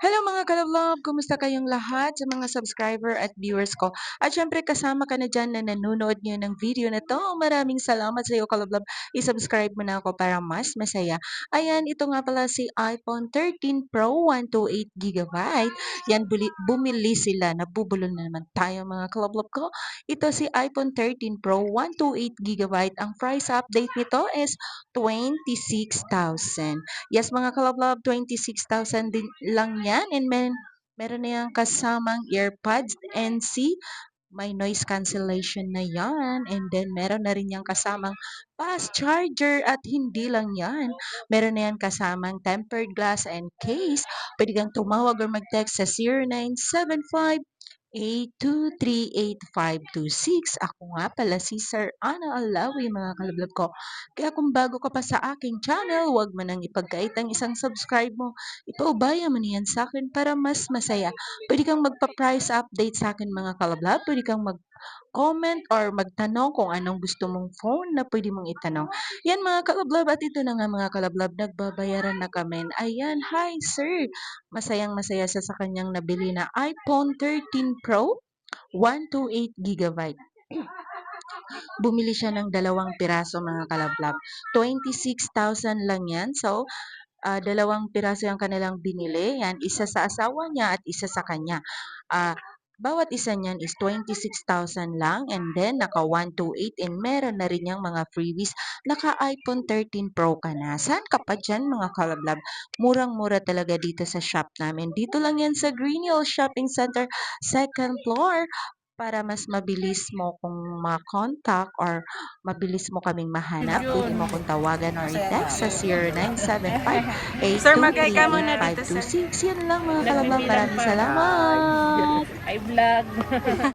Hello mga ka-love, kumusta kayong lahat sa mga subscriber at viewers ko? At syempre kasama ka na dyan na nanonood ngayon ng video na to. Maraming salamat sa iyo ka-love. I-subscribe mo na ako para mas masaya. Ayan, ito nga pala si iPhone 13 Pro 128 GB. Yan, bumili sila. Nabubulol na naman tayo mga ka-love ko. Ito si iPhone 13 Pro 128 GB. Ang price update nito is 26,000. Yes, mga ka-love, 26,000 din lang yan and meron na yang kasamang earpods NC, may noise cancellation na yan and then meron na rin yang kasamang fast charger at hindi lang yan. Meron na yan kasamang tempered glass and case. Pwede kang tumawag or mag-text sa 0975-823-8526. Ako nga pala si Sir Ana Alawi mga kalablog ko. Kaya kung bago ka pa sa aking channel, huwag mo nang ipagkait ang isang subscribe mo. Ipaubaya mo na yan sa akin para mas masaya. Pwede kang magpa-price update sa akin mga kalablog. Pwede kang mag-comment or magtanong kung anong gusto mong phone na pwede mong itanong. Yan mga kalablog at ito na nga mga kalablog, nagbabayaran na kami. Ayan, hi sir! Masayang-masaya siya sa kanyang nabili na iPhone 13 Pro 128 GB. Bumili siya ng dalawang piraso mga kalablab. 26,000 lang yan. So, dalawang piraso yung kanilang binili. Yan, isa sa asawa niya at isa sa kanya. Ah, bawat isa niyan is 26,000 lang and then naka 128 and meron na rin yung mga freebies. Naka iPhone 13 Pro ka na. Saan ka pa dyan mga kalablab? Murang-mura talaga dito sa shop namin. Dito lang yan sa Green Hill Shopping Center, second floor. Para mas mabilis mo kung ma-contact or mabilis mo kaming mahanap, pwede mo akong tawagan or i-text sa 0975 Sir, magay ka muna dito, sir. 823 Yan lang mga kalabang. Nagbibilang Maraming pa. salamat! I vlog.